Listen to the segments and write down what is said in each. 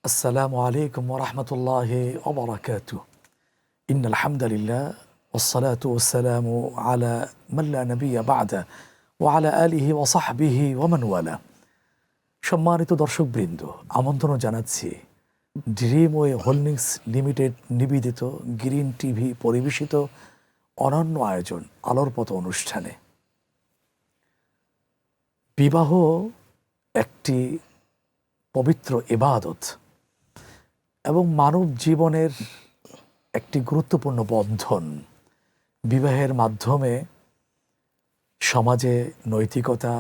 আসসালামু আলাইকুম ওয়া রাহমাতুল্লাহি ওয়া বারাকাতুহু। ইন্নাল হামদালিল্লাহ ওয়াসসালাতু ওয়াসসালামু আলা মান লা নাবিয়্যা বা'দা ওয়া আলা আলিহি ওয়া সাহবিহি ওয়া মান ওয়ালা। সম্মানিত দর্শকবৃন্দ, আমন্ত্রণ জানাচ্ছি ড্রিমওয়ে হোল্ডিংস লিমিটেড নিবেদিত গ্রিন টিভি পরিবেশিত অনন্য আয়োজন আলোর পথ অনুষ্ঠানে। বিবাহ একটি পবিত্র ইবাদত এবং মানব জীবনের একটি গুরুত্বপূর্ণ বন্ধন। বিবাহের মাধ্যমে সমাজে নৈতিকতা,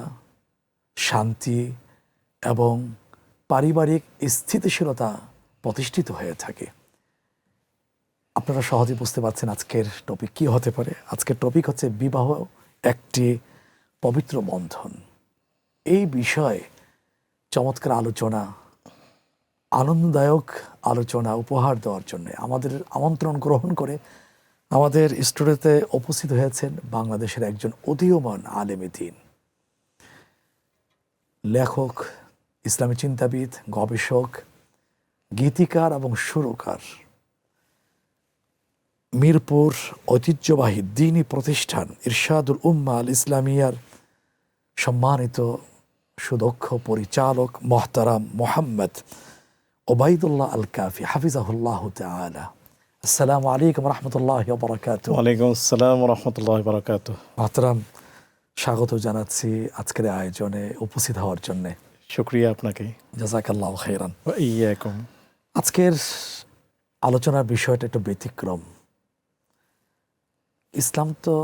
শান্তি এবং পারিবারিক স্থিতিশীলতা প্রতিষ্ঠিত হয়ে থাকে। আপনারা সহজে বুঝতে পারছেন আজকের টপিক কী হতে পারে। আজকের টপিক হচ্ছে বিবাহ একটি পবিত্র বন্ধন। এই বিষয়ে চমৎকার আলোচনা, আনন্দদায়ক আলোচনা উপহার দেওয়ার জন্য আমাদের আমন্ত্রণ গ্রহণ করে আমাদের স্টুডিওতে উপস্থিত হয়েছেন বাংলাদেশের একজন উদীয়মান আলেমে দ্বীন, লেখক, ইসলামী চিন্তাবিদ, গবেষক, গীতিকার এবং সুরকার, মিরপুর ঐতিহ্যবাহী দ্বীনী প্রতিষ্ঠান ইরশাদুল উম্মাহ আল ইসলামিয়ার সম্মানিত সুদক্ষ পরিচালক মোহতারাম মোহাম্মদ ওবায়দুল্লাহ আল কাফি হাফিজাহুল্লাহ তাআলা। আসসালামু আলাইকুম ওয়া রাহমাতুল্লাহি ওয়া বারাকাতুহু। ওয়া আলাইকুম আসসালাম ওয়া রাহমাতুল্লাহি ওয়া বারাকাতুহু। মোহতারাম, স্বাগত জানাচ্ছি আজকের আয়োজনে উপস্থিত হওয়ার জন্য। শুকরিয়া আপনাকে। জাযাকাল্লাহু খাইরান। ওয়া ইয়্যাকুম। আজকের আলোচনার বিষয়টা একটু ব্যতিক্রম। ইসলাম তো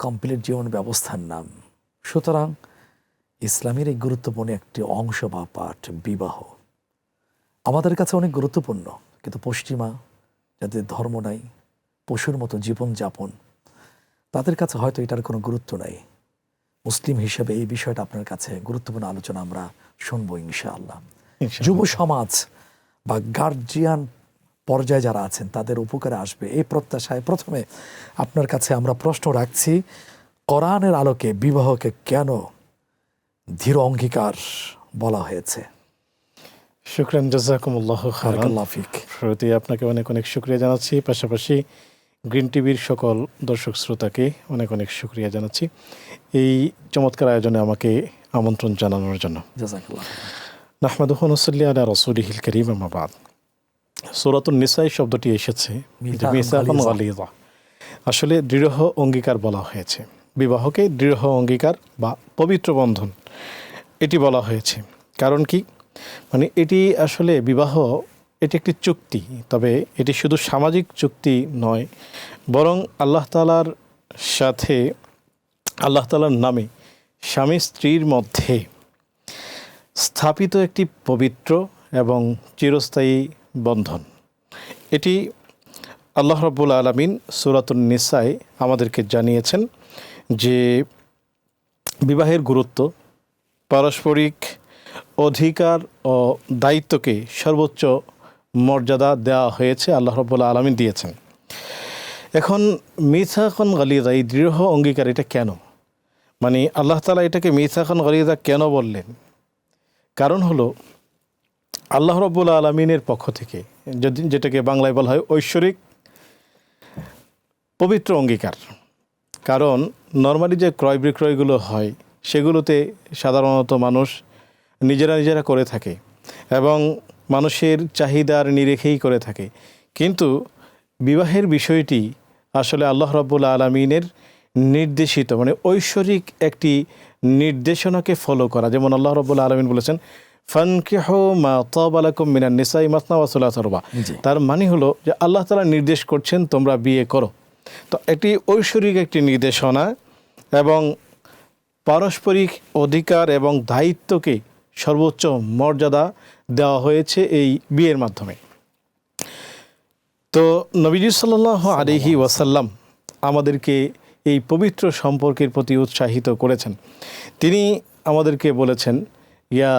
কমপ্লিট জীবন ব্যবস্থার নাম, সুতরাং ইসলামের এই গুরুত্বপূর্ণ একটি অংশ বা পাঠ বিবাহ আমাদের কাছে অনেক গুরুত্বপূর্ণ, কিন্তু পশ্চিমা যাদের ধর্ম নাই, পশুর মতো জীবনযাপন, তাদের কাছে হয়তো এটার কোনো গুরুত্ব নাই। মুসলিম হিসেবে এই বিষয়টা আপনার কাছে গুরুত্বপূর্ণ আলোচনা আমরা শুনবো ইনশাআল্লাহ। যুব সমাজ বা গার্জিয়ান পর্যায়ে যারা আছেন তাদের উপকারে আসবে এই প্রত্যাশায় প্রথমে আপনার কাছে আমরা প্রশ্ন রাখছি, কোরআনের আলোকে বিবাহকে কেন দৃঢ় অঙ্গীকার বলা হয়েছে? শুকরান, জাযাকুমুল্লাহু খাইরান। বারাকাল্লাহু ফিক। শুরুতেই আপনাকে অনেক অনেক শুকরিয়া জানাচ্ছি, পাশাপাশি গ্রিন টিভির সকল দর্শক শ্রোতাকে অনেক অনেক শুকরিয়া জানাচ্ছি এই চমৎকার আয়োজনে আমাকে আমন্ত্রণ জানানোর জন্য। জাযাকাল্লাহ। নাহমাদুহু ওয়া নুসাল্লি আলা রাসূলিহিল কারীম, আম্মা বাদ। সূরাতুন নিসায় শব্দটি এসেছে মিসাকান গালিযা, আসলে দৃঢ় অঙ্গীকার বলা হয়েছে। বিবাহকে দৃঢ় অঙ্গীকার বা পবিত্র বন্ধন এটি বলা হয়েছে। কারণ কি, মানে এটি আসলে বিবাহ এটি একটি চুক্তি, তবে এটি শুধু সামাজিক চুক্তি নয়, বরং আল্লাহ তাআলার সাথে আল্লাহ তাআলার নামে স্বামী স্ত্রীর মধ্যে স্থাপিত একটি পবিত্র এবং চিরস্থায়ী বন্ধন। এটি আল্লাহ রাব্বুল আলামিন সূরাতুন নিসায় আমাদেরকে জানিয়েছেন যে বিবাহের গুরুত্ব, পারস্পরিক অধিকার ও দায়িত্বকে সর্বোচ্চ মর্যাদা দেওয়া হয়েছে, আল্লাহ রাব্বুল আলামিন দিয়েছেন। এখন মিসাকান গালিযা, এই দৃঢ় অঙ্গীকার, এটা কেন, মানে আল্লাহ তাআলা এটাকে মিসাকান গালিযা কেন বললেন? কারণ হলো আল্লাহ রাব্বুল আলামিনের পক্ষ থেকে যেটাকে বাংলায় বলা হয় ঐশ্বরিক পবিত্র অঙ্গীকার। কারণ নর্মালি যে ক্রয় বিক্রয়গুলো হয় সেগুলোতে সাধারণত মানুষ নিজেরা করে থাকে এবং মানুষের চাহিদার নিরেখেই করে থাকে, কিন্তু বিবাহের বিষয়টি আসলে আল্লাহ রাব্বুল আলামিনের নির্দেশিত, মানে ঐশ্বরিক একটি নির্দেশনাকে ফলো করা। যেমন আল্লাহ রাব্বুল আলামিন বলেছেন ফানকিহু মা তাবা লাকুম মিনান নিসাই মাসনা ওয়া সুলাসা রুবা। তার মানে হলো যে আল্লাহ তাআলা নির্দেশ করছেন তোমরা বিয়ে করো। তো একটি ঐশ্বরিক একটি নির্দেশনা এবং পারস্পরিক অধিকার এবং দায়িত্বকে সর্বোচ্চ মর্যাদা দেওয়া হয়েছে এই বিয়ের মাধ্যমে। তো নবীজি সাল্লাল্লাহু আলাইহি ওয়াসাল্লাম আমাদেরকে এই পবিত্র সম্পর্কের প্রতি উৎসাহিত করেছেন। তিনি আমাদেরকে বলেছেন, ইয়া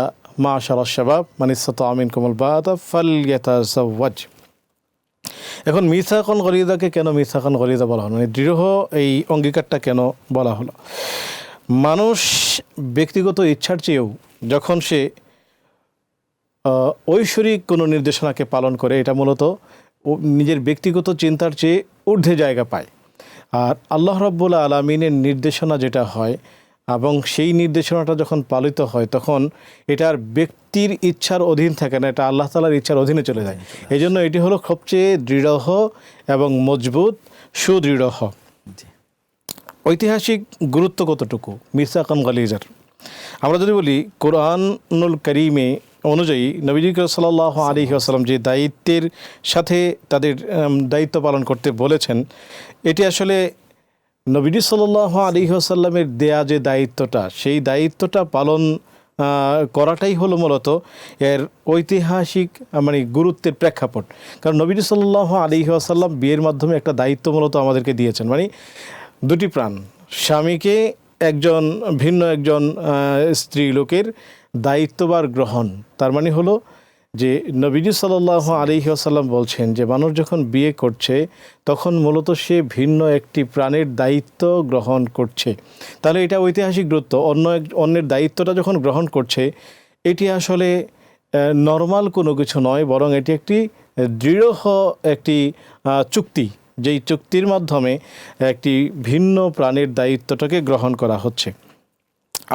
মাশারাশ শাবাব মান ইসতাতা মিনকুমুল বাআতা ফালইয়াতাযাওয়াজ। এখন মিসাকান গালিযাকে কেন মিসাকান গালিযা বলা হলো, মানে দৃঢ় এই অঙ্গীকারটা কেন বলা হলো? মানুষ ব্যক্তিগত ইচ্ছার চেয়েও যখন সে ঐশ্বরিক কোনো নির্দেশনাকে পালন করে, এটা মূলত নিজের ব্যক্তিগত চিন্তার চেয়ে ঊর্ধ্বে জায়গা পায়। আর আল্লাহ রাব্বুল আলামিনের নির্দেশনা যেটা হয় এবং সেই নির্দেশনাটা যখন পালিত হয় তখন এটার ব্যক্তির ইচ্ছার অধীন থাকে না, এটা আল্লাহ তাআলার ইচ্ছার অধীনে চলে যায়। এই জন্য এটি হলো সবচেয়ে দৃঢ় এবং মজবুত সুদৃঢ়। ঐতিহাসিক গুরুত্ব কতটুকু মিসাকান গালিজার? আমরা যদি বলি কোরআনুল কারীমে অনুযায়ী নবীজি সাল্লাল্লাহু আলাইহি ওয়াসাল্লাম যে দায়িত্বের সাথে তাদের দায়িত্ব পালন করতে বলেছেন, এটি আসলে নবীজি সাল্লাল্লাহু আলাইহি ওয়াসাল্লামের দেয়া যে দায়িত্বটা, সেই দায়িত্বটা পালন করাটাই হলো মূলত এর ঐতিহাসিক মানে গুরুত্বের প্রেক্ষাপট। কারণ নবীজি সাল্লাল্লাহু আলাইহি ওয়াসাল্লাম বিয়ের মাধ্যমে একটা দায়িত্ব মূলত আমাদেরকে দিয়েছেন, মানে দুটি প্রাণ, স্বামীকে ভিন্ন একজন স্ত্রী লোকের দায়িত্বভার গ্রহণ। তার মানে হলো যে নবীজি সাল্লাল্লাহু আলাইহি ওয়াসাল্লাম বলছেন যে মানুষ যখন বিয়ে করছে তখন মূলত সে ভিন্ন একটি প্রাণের দায়িত্ব গ্রহণ করছে। তাহলে এটা ঐতিহাসিক গুরুত্ব। অন্যের দায়িত্বটা যখন গ্রহণ করছে, এটি আসলে নর্মাল কোনো কিছু নয়, বরং এটি একটি দৃঢ় একটি চুক্তি, যেই চুক্তির মাধ্যমে একটি ভিন্ন প্রাণের দায়িত্বটাকে গ্রহণ করা হচ্ছে।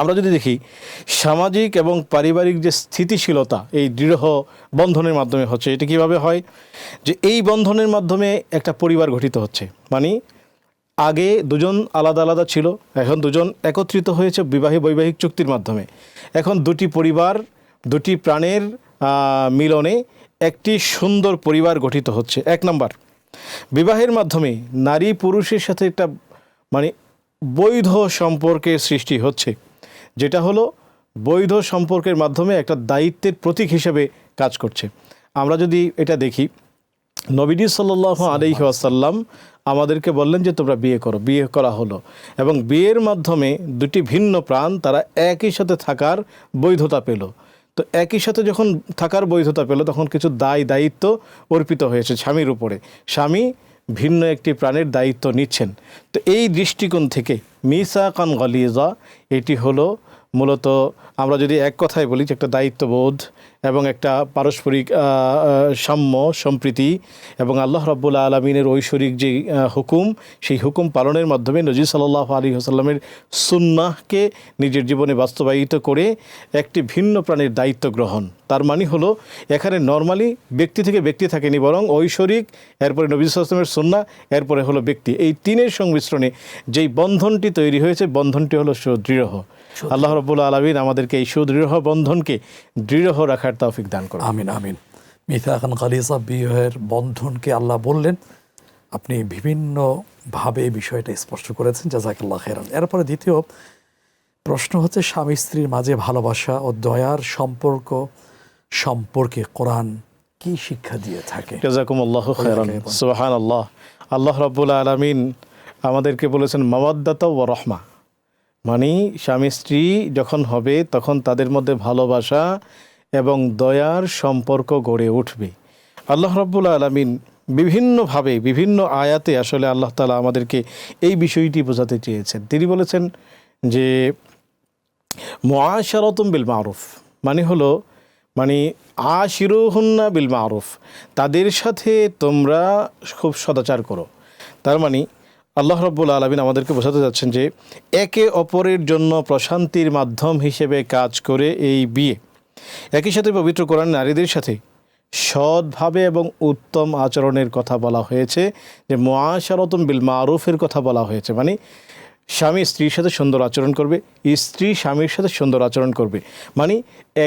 আমরা যদি দেখি সামাজিক এবং পারিবারিক যে স্থিতিশীলতা এই দৃঢ় বন্ধনের মাধ্যমে হচ্ছে, এটি কিভাবে হয়? যে এই বন্ধনের মাধ্যমে একটা পরিবার গঠিত হচ্ছে। মানে আগে দুজন আলাদা আলাদা ছিল, এখন দুজন একত্রিত হয়েছে বৈবাহিক চুক্তির মাধ্যমে। এখন দুটি পরিবার, দুটি প্রাণের মিলনে একটি সুন্দর পরিবার গঠিত হচ্ছে। এক নম্বর, বিবাহের মাধ্যমে নারী পুরুষের সাথে একটা মানে বৈধ সম্পর্কের সৃষ্টি হচ্ছে, যেটা হলো বৈধ সম্পর্কের মাধ্যমে একটা দায়িত্বের প্রতীক হিসেবে কাজ করছে। আমরা যদি এটা দেখি, নবীজি সাল্লাল্লাহু আলাইহি ওয়াসাল্লাম আমাদেরকে বললেন যে তোমরা বিয়ে করো, বিয়ে করা হলো, এবং বিয়ের মাধ্যমে দুটি ভিন্ন প্রাণ তারা একই সাথে থাকার বৈধতা পেল। তো একই সাথে যখন থাকার বৈধতা পেল তখন কিছু দায়িত্ব অর্পিত হয়েছে স্বামীর উপরে। স্বামী ভিন্ন একটি প্রাণের দায়িত্ব নিচ্ছেন। তো এই দৃষ্টিকোণ থেকে মিসাকান গালিজা এটি হলো মূলত, আমরা যদি এক কথায় বলি যে একটা দায়িত্ববোধ এবং একটা পারস্পরিক সাম্য সম্প্রীতি এবং আল্লাহ রাব্বুল আলামিনের ঐশ্বরিক যে হুকুম, সেই হুকুম পালনের মাধ্যমে নবী সাল্লাল্লাহু আলাইহি ওয়াসাল্লামের সুন্নাহকে নিজের জীবনে বাস্তবায়িত করে একটি ভিন্ন প্রাণের দায়িত্ব গ্রহণ। তার মানে হলো এখানে নর্মালি ব্যক্তি থেকে ব্যক্তি থাকেনি, বরং ঐশ্বরিক, এরপরে নবী সাল্লাল্লাহু আলাইহি ওয়াসাল্লামের সুন্নাহ, এরপরে হলো ব্যক্তি। এই তিনের সংমিশ্রণে যেই বন্ধনটি তৈরি হয়েছে, বন্ধনটি হলো সুদৃঢ়। আল্লাহ রাব্বুল আলামিন আমাদেরকে এই সুদৃঢ় বন্ধনকে দৃঢ় রাখার তৌফিক দান করুন। আমিন আমিন। মিসাকান গালিজা, বিয়ের বন্ধনকে আল্লাহ বললেন, আপনি বিভিন্নভাবে এই বিষয়টা স্পষ্ট করেছেন, জাযাকাল্লাহ খাইরান। এরপরে দ্বিতীয় প্রশ্ন হচ্ছে স্বামী স্ত্রীর মাঝে ভালোবাসা ও দয়ার সম্পর্কে কোরআন কি শিক্ষা দিয়ে থাকে? জাযাকুমুল্লাহু খাইরান। সুবহানাল্লাহ। আল্লাহ রাব্বুল আলামিন আমাদেরকে বলেছেন মাওয়াদ্দাতা ওয়া রাহমা, মানে স্বামী স্ত্রী যখন হবে তখন তাদের মধ্যে ভালোবাসা এবং দয়ার সম্পর্ক গড়ে উঠবে। আল্লাহ রাব্বুল আলামিন বিভিন্নভাবে বিভিন্ন আয়াতে আসলে আল্লাহ তাআলা আমাদেরকে এই বিষয়টি বোঝাতে চেয়েছেন। তিনি বলেছেন যে মুআশারাতুম বিল মারুফ, মানে হলো আশিরুহুন্না বিল মারুফ, তাদের সাথে তোমরা খুব সদাচার করো। তার মানে আল্লাহ রাব্বুল আলামিন আমাদেরকে বোঝাতে যাচ্ছেন যে একে অপরের জন্য প্রশান্তির মাধ্যম হিসেবে কাজ করে এই বিয়ে। একই সাথে পবিত্র কোরআন নারীদের সাথে সৎভাবে এবং উত্তম আচরণের কথা বলা হয়েছে, যে মুআশারাতুম বিল মারুফের কথা বলা হয়েছে, মানে স্বামী স্ত্রীর সাথে সুন্দর আচরণ করবে, স্ত্রী স্বামীর সাথে সুন্দর আচরণ করবে, মানে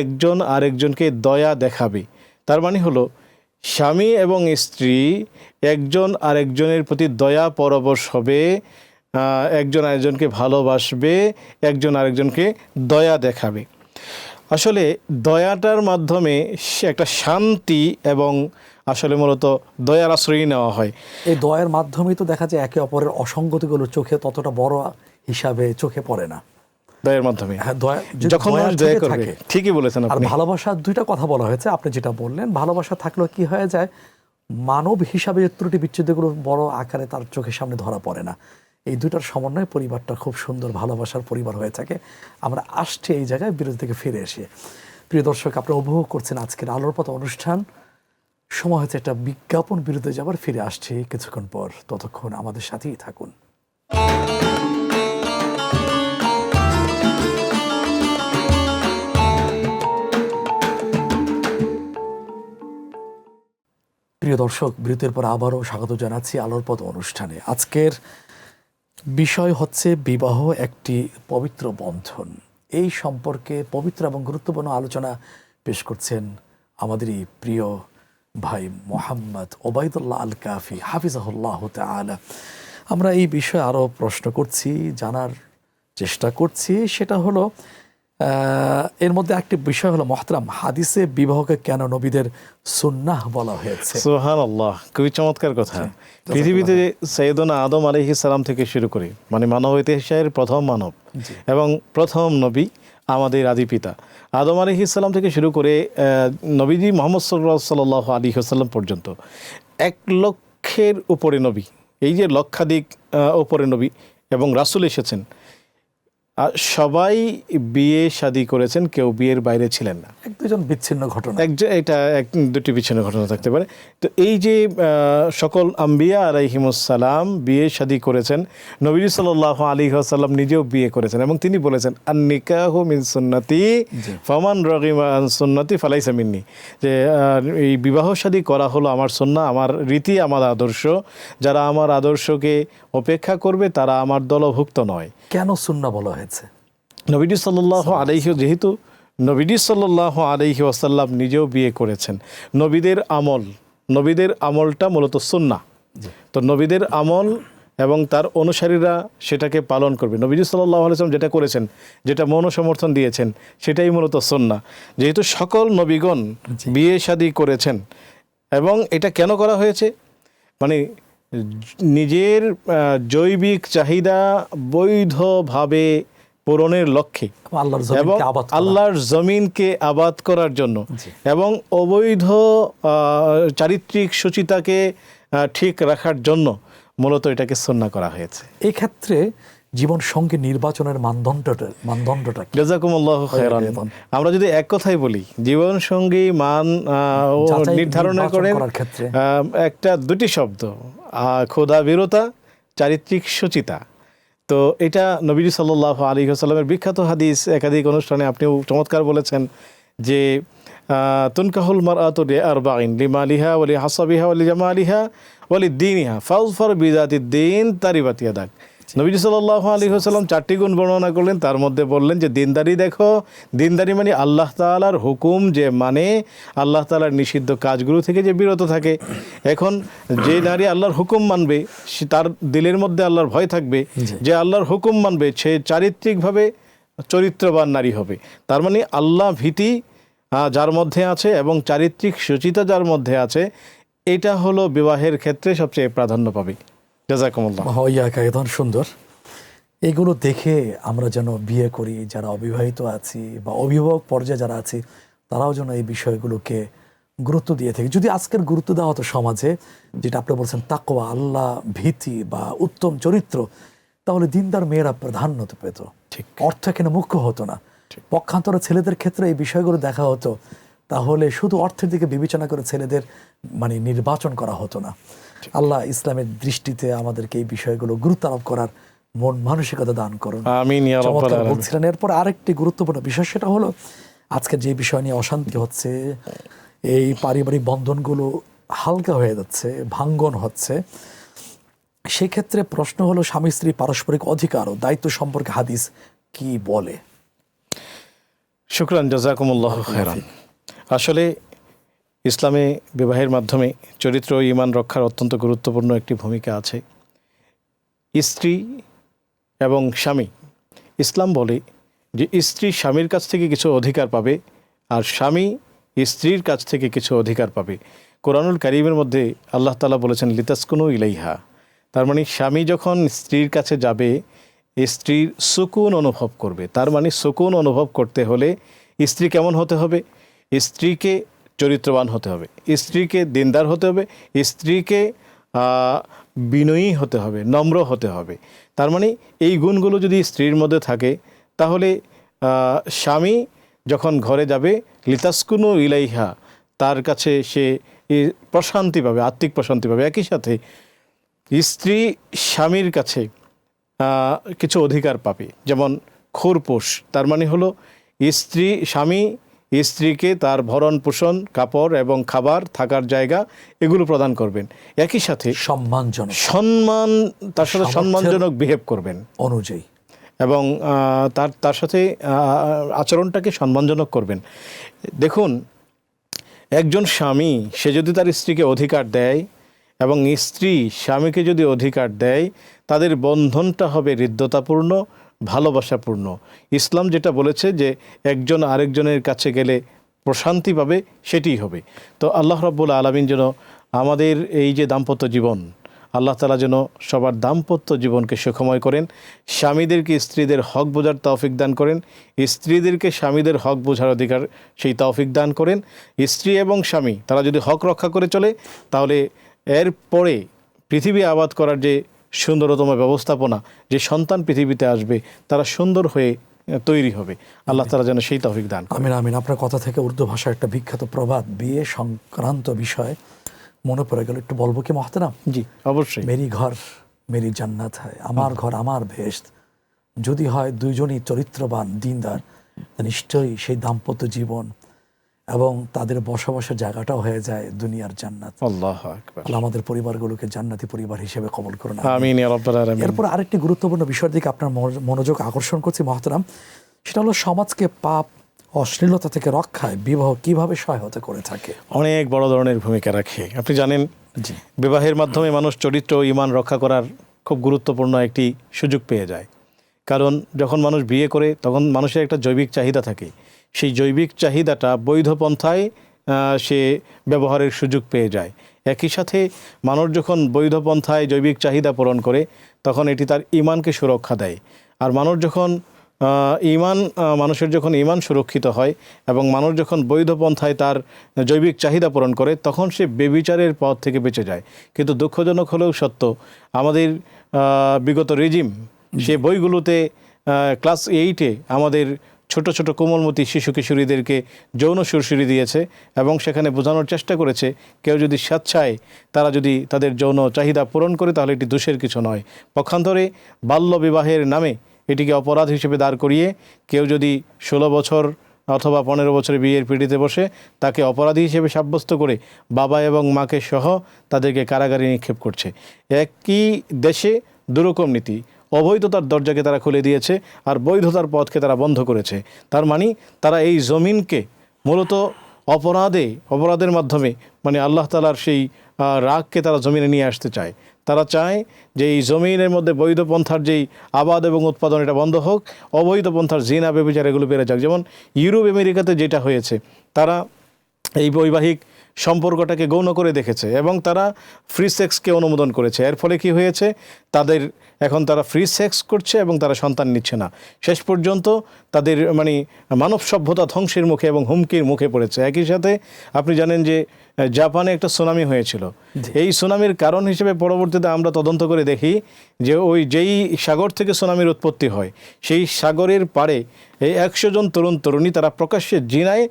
একজন আরেকজনকে দয়া দেখাবে। তার মানে হলো স্বামী এবং স্ত্রী একজন আরেকজনের প্রতি দয়া পরবশ হবে, একজন আরেকজনকে ভালোবাসবে, একজন আরেকজনকে দয়া দেখাবে। আসলে দয়াটার মাধ্যমে একটা শান্তি এবং আসলে মূলত দয়ার আশ্রয় নেওয়া হয়। এই দয়ার মাধ্যমেই তো দেখা যায় একে অপরের অসঙ্গতিগুলো চোখে ততটা বড় হিসাবে চোখে পড়ে না। দয়ার মাধ্যমে, হ্যাঁ, দয়া যখন মানুষ দয়া করবে, ঠিকই বলেছেন আর আপনি। ভালোবাসার দুইটা কথা বলা হয়েছে, আপনি যেটা বললেন, ভালোবাসা থাকলেও কি হয়ে যায়, মানব হিসাবে ত্রুটি বিচ্ছেদগুলো বড় আকারে তার চোখের সামনে ধরা পড়ে না। এই দুটার সমন্বয়ে পরিবারটা খুব সুন্দর ভালোবাসার পরিবার হয়ে থাকে। আমরা আসছি এই জায়গায় বিরতি থেকে ফিরে এসে প্রিয় দর্শক, আপনারা উপভোগ করছেন আজকের আলোর পথ অনুষ্ঠান। সময় হচ্ছে একটা বিজ্ঞাপন বিরতি যাবার, ফিরে আসছি কিছুক্ষণ পর। ততক্ষণ আমাদের সাথেই থাকুন। প্রিয় দর্শক, বিরতির পর আবারও স্বাগত জানাচ্ছি আলোর পথ অনুষ্ঠানে। আজকের বিষয় হচ্ছে বিবাহ একটি পবিত্র বন্ধন। এই সম্পর্কে পবিত্র এবং গুরুত্বপূর্ণ আলোচনা পেশ করছেন আমাদেরই প্রিয় ভাই মোহাম্মদ ওবায়দুল্লাহ আল কাফি হাফিজাহুল্লাহ তাআলা। আমরা এই বিষয়ে আরও প্রশ্ন করছি, জানার চেষ্টা করছি। সেটা হলো এর মধ্যে একটি বিষয় হলো মহতারাম, হাদিসে বিবাহকে কেন নবীদের সুন্নাহ বলা হয়েছে? সুবহানাল্লাহ, খুবই চমৎকার কথা। পৃথিবীতে সৈয়দনা আদম আলাইহিস সালাম থেকে শুরু করে, মানে মানব ইতিহাসের প্রথম মানব এবং প্রথম নবী, আমাদের আদি পিতা আদম আলাইহিস সালাম থেকে শুরু করে নবীজি মুহাম্মদ সাল্লাল্লাহু আলাইহি ওয়াসাল্লাম পর্যন্ত 1,00,000-এর উপরে নবী, এই যে লক্ষাধিক উপরে নবী এবং রাসূল এসেছেন, সবাই বিয়ে শাদী করেছেন, কেউ বিয়ের বাইরে ছিলেন না। এক দুজন বিচ্ছিন্ন ঘটনা, এটা দুটি বিচ্ছিন্ন ঘটনা থাকতে পারে। তো এই যে সকল আম্বিয়া আলাইহিমুসসালাম বিয়ে শাদী করেছেন, নবী সাল্লাল্লাহু আলাইহি ওয়াসাল্লাম নিজেও বিয়ে করেছেন এবং তিনি বলেছেন আন নিকাহু মিন সুন্নতি ফামান রাগিবা আন সুন্নতি ফালাইসা মিন্নি, যে এই বিবাহ শাদী করা হলো আমার সুন্নাহ, আমার রীতি, আমার আদর্শ। যারা আমার আদর্শকে উপেক্ষা করবে তারা আমার দলভুক্ত নয়। কেন সুন্নাহ বলা হয়েছে? নবীজি সাল্লাল্লাহু আলাইহি, যেহেতু নবীজি সাল্লাল্লাহু আলাইহি ওয়াসাল্লাম নিজেও বিয়ে করেছেন, নবীদের আমলটা মূলত সুন্নাহ। তো নবীদের আমল এবং তার অনুসারীরা সেটাকে পালন করবে। নবীজি সাল্লাল্লাহু আলাইহি ওয়াসাল্লাম যেটা করেছেন, যেটা মনোসমর্থন দিয়েছেন, সেটাই মূলত সুন্নাহ। যেহেতু সকল নবীগণ বিয়ে শাদী করেছেন, এবং এটা কেন করা হয়েছে, মানে নিজের জৈবিক চাহিদা বৈধভাবে পূরণের লক্ষ্যে এবং আল্লাহর জমিনকে আবাদ করার জন্য এবং অবৈধ চারিত্রিক সুচিতাকে ঠিক রাখার জন্য মূলত এটাকে সুন্নাহ করা হয়েছে। এই ক্ষেত্রে জীবন সঙ্গী নির্বাচনের মানদণ্ডটা জাযাকুমুল্লাহু খায়রান। আমরা যদি এক কথাই বলি, জীবন সঙ্গী মান নির্ধারণের ক্ষেত্রে একটা দুটি শব্দ, খোদা বিরতা, চারিত্রিক সুচিতা। তো এটা নবীজি সাল্লাল্লাহু আলাইহি ওয়াসাল্লামের বিখ্যাত হাদিস, একাধিক অনুষ্ঠানে আপনিও চমৎকার বলেছেন যে তুনকাহুল মারআতু লিআরবাইন লিমালিহা ওয়া লিহাসাবিহা ওয়া লিজামালিহা ওয়া লিদ্দীনিহা ফাযফার বিযাতিদ্দীন তারিবাত ইয়াদাক। নবীজি সাল্লাল্লাহু আলাইহি ওয়াসাল্লাম 4টি গুণ বর্ণনা করলেন, তার মধ্যে বললেন যে দিনদারি দেখো। দিনদারি মানে আল্লাহ তাআলার হুকুম যে মানে, আল্লাহ তাআলার নিষিদ্ধ কাজগুলো থেকে যে বিরত থাকে। এখন যে নারী আল্লাহর হুকুম মানবে, তার দিলের মধ্যে আল্লাহর ভয় থাকবে, যে আল্লাহর হুকুম মানবে সে চারিত্রিকভাবে চরিত্রবান নারী হবে। তার মানে আল্লাহ ভীতি যার মধ্যে আছে এবং চারিত্রিক সুচিতা যার মধ্যে আছে, এটা হলো বিবাহের ক্ষেত্রে সবচেয়ে প্রাধান্য পাবে। সুন্দর। এগুলো দেখে আমরা যেন বিয়ে করি, যারা অবিবাহিত আছি বা অভিভাবক পর্যায়ে যারা আছি, তারাও যেন এই বিষয়গুলোকে গুরুত্ব দিয়ে থাকি। যদি আজকের গুরুত্ব দেওয়া হতো সমাজে, যেটা আপনি বলছেন তাকওয়া, আল্লাহ ভীতি বা উত্তম চরিত্র, তাহলে দিনদার মেয়েরা প্রাধান্য পেত, ঠিক অর্থ এখানে মুখ্য হতো না। পক্ষান্তরে ছেলেদের ক্ষেত্রে এই বিষয়গুলো দেখা হতো, তাহলে শুধু অর্থের দিকে বিবেচনা করে ছেলেদের নির্বাচন করা হতো না। আল্লাহ ইসলামের দৃষ্টিতে আমাদেরকে এই বিষয়গুলো গুরুত্ব আরোপ করার মন মানসিকতা দান করুন। আমিন ইয়া রাব্বাল আলামিন। বলছিলেন এরপর আরেকটি গুরুত্বপূর্ণ বিষয়, সেটা হলো আজকে যে বিষয় নিয়ে অশান্তি হচ্ছে, এই পারিবারিক বন্ধনগুলো হালকা হয়ে যাচ্ছে, ভাঙ্গন হচ্ছে। সেক্ষেত্রে প্রশ্ন হলো স্বামী স্ত্রী পারস্পরিক অধিকার ও দায়িত্ব সম্পর্কে হাদিস কি বলে? শুকরান, জাযাকুমুল্লাহু খায়রান। আসলে ইসলামে বিবাহের মাধ্যমে চরিত্র ও ঈমান রক্ষার অত্যন্ত গুরুত্বপূর্ণ একটি ভূমিকা আছে। স্ত্রী এবং স্বামী, ইসলাম বলে যে স্ত্রী স্বামীর কাছ থেকে কিছু অধিকার পাবে আর স্বামী স্ত্রীর কাছ থেকে কিছু অধিকার পাবে। কোরআনুল কারীমের মধ্যে আল্লাহ তাআলা বলেছেন লিতাসকুনু ইলাইহা। তার মানে স্বামী যখন স্ত্রীর কাছে যাবে, স্ত্রীর সুকুন অনুভব করবে। তার মানে সুকুন অনুভব করতে হলে স্ত্রী কেমন হতে হবে? স্ত্রীকে চরিত্রবান হতে হবে, স্ত্রীকে দিনদার হতে হবে, স্ত্রীকে বিনয়ী হতে হবে, নম্র হতে হবে। তার মানে এই গুণগুলো যদি স্ত্রীর মধ্যে থাকে, তাহলে স্বামী যখন ঘরে যাবে লিতাসকুনু ইলাইহা, তার কাছে সে প্রশান্তি পাবে, আত্মিক প্রশান্তি পাবে। একই সাথে স্ত্রী স্বামীর কাছে কিছু অধিকার পাবে, যেমন খোরপোশ। তার মানে হলো স্বামী স্ত্রীকে তার ভরণ পোষণ, কাপড় এবং খাবার, থাকার জায়গা এগুলো প্রদান করবেন। একই সাথে তার সাথে সম্মানজনক বিহেভ করবেন অনুযায়ী, এবং তার সাথে আচরণটাকে সম্মানজনক করবেন। দেখুন, একজন স্বামী সে যদি তার স্ত্রীকে অধিকার দেয় এবং স্ত্রী স্বামীকে যদি অধিকার দেয়, তাদের বন্ধনটা হবে হৃদ্যতাপূর্ণ, ভালোবাসাপূর্ণ। ইসলাম যেটা বলেছে যে একজন আরেকজনের কাছে গেলে প্রশান্তি পাবে, সেটিই হবে। তো আল্লাহ রাব্বুল আলামিন যেন আমাদের এই যে দাম্পত্য জীবন, আল্লাহ তাআলা যেন সবার দাম্পত্য জীবনকে সুখময় করেন, স্বামীদেরকে স্ত্রীদের হক বোঝার তৌফিক দান করেন, স্ত্রীদেরকে স্বামীদের হক বোঝার অধিকার সেই তৌফিক দান করেন। স্ত্রী এবং স্বামী তারা যদি হক রক্ষা করে চলে, তাহলে এরপরে পৃথিবী আবাদ করার যে সুন্দরতম ব্যবস্থাপনা, যে সন্তান পৃথিবীতে আসবে, তারা সুন্দর হয়ে তৈরি হবে। আল্লাহ তাআলা যেন সেই তৌফিক দান করেন। আমিন আমিন। আপনার কথা থেকে উর্দু ভাষার একটা বিখ্যাত প্রবাদ, বিয়ে সংক্রান্ত বিষয় মনে পড়ে গেল, একটু বলবো কি মোহতারাম? জি, অবশ্যই। মেরি ঘর মেরি জান্নাত হয়, আমার ঘর আমার বেহেশত। যদি হয় দুইজনই চরিত্রবান, দিনদার, নিশ্চয়ই সেই দাম্পত্য জীবন এবং তাদের বসবাসের জায়গাটাও হয়ে যায় দুনিয়ার জান্নাত। আল্লাহু আকবার। আল্লাহ আমাদের পরিবারগুলোকে জান্নাতি পরিবার হিসেবে কবুল করুন। আমিন ইয়া রাব্বাল আলামিন। এরপর আরেকটি গুরুত্বপূর্ণ বিষয়ের দিকে আপনার মনোযোগ আকর্ষণ করছি মোহতারাম, সেটা হলো সমাজকে পাপ অশ্লীলতা থেকে রক্ষায় বিবাহ কিভাবে সহায়তা করে থাকে? অনেক বড় ধরনের ভূমিকা রাখে। আপনি জানেন, বিবাহের মাধ্যমে মানুষ চরিত্র ও ঈমান রক্ষা করার খুব গুরুত্বপূর্ণ একটি সুযোগ পেয়ে যায়। কারণ যখন মানুষ বিয়ে করে, তখন মানুষের একটা জৈবিক চাহিদা থাকে। সেই জৈবিক চাহিদাটা বৈধ পন্থায় সে ব্যবহারের সুযোগ পেয়ে যায়। একই সাথে মানুষ যখন বৈধ পন্থায় জৈবিক চাহিদা পূরণ করে, তখন এটি তার ঈমানকে সুরক্ষা দেয়। আর মানুষের যখন ঈমান সুরক্ষিত হয় এবং মানুষ যখন বৈধ পন্থায় তার জৈবিক চাহিদা পূরণ করে, তখন সে বেবিচারের পথ থেকে বেঁচে যায়। কিন্তু দুঃখজনক হলেও সত্য, আমাদের বিগত রেজিম সে বইগুলোতে ক্লাস 8-এ আমাদের ছোট ছোট কোমলমতি শিশু কিশোরীদেরকে যৌন সুরসুরি দিয়েছে এবং সেখানে বোঝানোর চেষ্টা করেছে, কেউ যদি স্বেচ্ছায় তারা যদি তাদের যৌন চাহিদা পূরণ করে, তাহলে এটি দোষের কিছু নয়। পক্ষান্তরে বাল্য বিবাহের নামে এটিকে অপরাধ হিসেবে দাঁড় করিয়ে কেউ যদি 16 বছর অথবা 15 বছরে বিয়ের পিঁড়িতে বসে, তাকে অপরাধী হিসেবে সাব্যস্ত করে বাবা এবং মাকে সহ তাদেরকে কারাগারে নিক্ষেপ করছে। একই দেশে দুরকম নীতি। অবৈধতার দরজাকে তারা খুলে দিয়েছে আর বৈধতার পথকে তারা বন্ধ করেছে। তার মানে তারা এই জমিনকে মূলত অপরাধের মাধ্যমে, মানে আল্লাহ তাআলার সেই রাগকে তারা জমিনে নিয়ে আসতে চায়। তারা চায় যে এই জমিনের মধ্যে বৈধ পন্থার যেই আবাদ এবং উৎপাদন, এটা বন্ধ হোক, অবৈধ পন্থার জিনা ব্যভিচার এগুলো বেড়ে যাক। যেমন ইউরোপ আমেরিকাতে যেটা হয়েছে, তারা এই বৈবাহিক সম্পর্কটাকে গৌণ করে দেখেছে এবং তারা ফ্রি সেক্সকে অনুমোদন করেছে। এর ফলে কি হয়েছে, এখন তারা ফ্রি সেক্স করছে এবং তারা সন্তান নিচ্ছে না। শেষ পর্যন্ত তাদের মানব সভ্যতা ধ্বংসের মুখে এবং হুমকির মুখে পড়েছে। একই সাথে আপনি জানেন যে জাপানে একটা সুনামি হয়েছিল। এই সুনামির কারণ হিসেবে পরবর্তীতে আমরা তদন্ত করে দেখি যে যেই সাগর থেকে সুনামির উৎপত্তি হয়, সেই সাগরের পাড়ে এই 100 জন তরুণ তরুণী তারা প্রকাশ্যে জিনায়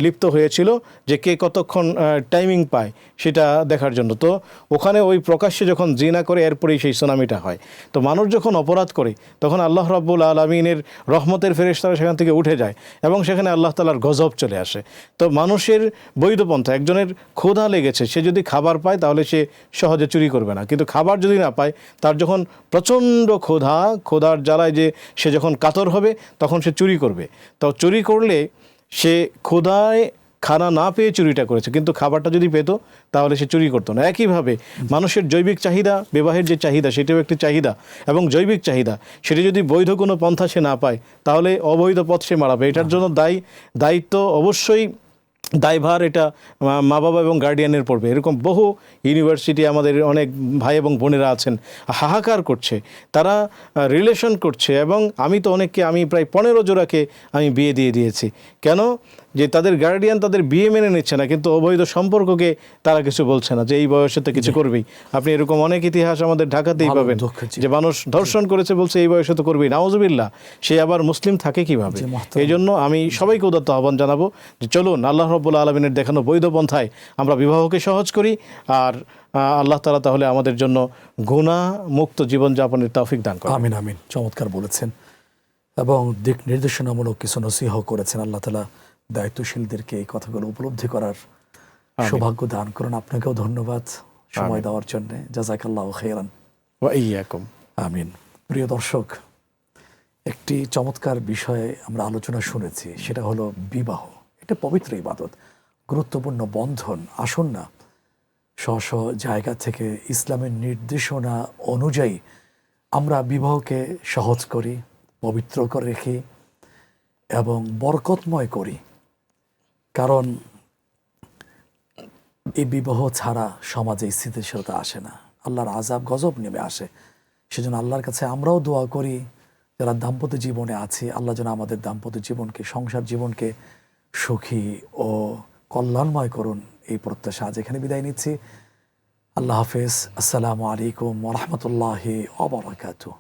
লিপ্ত হয়েছিল, যে কে কতক্ষণ টাইমিং পায় সেটা দেখার জন্য। তো ওখানে ওই প্রকাশ্যে যখন জিনা করে, এরপরেই সেই সুনামিটা হয়। তো মানুষ যখন অপরাধ করে, তখন আল্লাহ রাব্বুল আলামিনের রহমতের ফেরেশতারা সেখান থেকে উঠে যায় এবং সেখানে আল্লাহ তাআলার গজব চলে আসে। তো মানুষের বৈধ পন্থা, একজনের ক্ষুধা লেগেছে, সে যদি খাবার পায় তাহলে সে সহজে চুরি করবে না। কিন্তু খাবার যদি না পায়, তার যখন প্রচণ্ড ক্ষুধার জ্বালায় যে সে যখন কাতর হবে, তখন সে চুরি করবে। তো চুরি করলে সে ক্ষুধায় খানা না পেয়ে চুরিটা করেছে, কিন্তু খাবারটা যদি পেত তাহলে সে চুরি করতো না। একইভাবে মানুষের জৈবিক চাহিদা, বিবাহের যে চাহিদা, সেটাও একটি চাহিদা এবং জৈবিক চাহিদা, সেটা যদি বৈধ কোনো পন্থা সে না পায়, তাহলে অবৈধ পথ সে মারাবে। এটার জন্য দায়িত্ব অবশ্যই, দায়ভার এটা মা বাবা এবং গার্ডিয়ানের পড়বে। এরকম বহু ইউনিভার্সিটি আমাদের অনেক ভাই এবং বোনেরা আছেন, হাহাকার করছে, তারা রিলেশন করছে এবং আমি প্রায় 15 জোড়াকে আমি বিয়ে দিয়ে দিয়েছি। কেন? যে তাদের গার্ডিয়ান তাদের বিয়ে মেনে নিচ্ছে না, কিন্তু অবৈধ সম্পর্ককে তারা কিছু বলছে না যে এই বয়সে তো কিছু করবেই। আপনি এরকম অনেক ইতিহাস আমাদের ঢাকাতেই ভালো পাবেন দুঃখ, জি। যে মানুষ ধর্ষণ করেছে, বলছে এই বয়সে তো করবেই, নাউজুবিল্লাহ। সে আবার মুসলিম থাকে কিভাবে? জি, মোহতারাম। এই জন্য আমি সবাইকে উদাত্ত আহ্বান জানাবো যে চলুন আল্লাহ রাব্বুল আলামিনের দেখানো বৈধ পন্থায় আমরা বিবাহকে সহজ করি, আর আল্লাহ তাআলা তাহলে আমাদের জন্য গুনাহ মুক্ত জীবনযাপনের তৌফিক দান করেন। আমিন আমিন, চমৎকার বলেছেন এবং দিক নির্দেশনামূলক কিছু নসিহত করেছেন। আল্লাহ তাআলা দায়িত্বশীলদেরকে এই কথাগুলো উপলব্ধি করার সৌভাগ্য দান করুন। আপনাকেও ধন্যবাদ সময় দেওয়ার জন্য। জাযাকাল্লাহু খাইরান। ওয়া ইয়্যাকুম। আমিন। প্রিয় দর্শক, একটি চমৎকার বিষয়ে আমরা আলোচনা শুনেছি, সেটা হলো বিবাহ। এটা পবিত্র ইবাদত, গুরুত্বপূর্ণ বন্ধন। আসুন না স্ব স্ব জায়গা থেকে ইসলামের নির্দেশনা অনুযায়ী আমরা বিবাহকে সহজ করি, পবিত্র করে রেখি এবং বরকতময় করি। কারণ এই বিবাহ ছাড়া সমাজে স্থিতিশীলতা আসে না, আল্লাহর আযাব গজব নেমে আসে। সেজন্য আল্লাহর কাছে আমরাও দোয়া করি, যারা দাম্পত্য জীবনে আছি, আল্লাহ যেন আমাদের দাম্পত্য জীবনকে, সংসার জীবনকে সুখী ও কল্যাণময় করুন, এই প্রত্যাশা আজ এখানে বিদায় নিচ্ছি। আল্লাহ হাফেজ। আসসালামু আলাইকুম ওয়া রাহমাতুল্লাহি ওয়া বারাকাতুহু।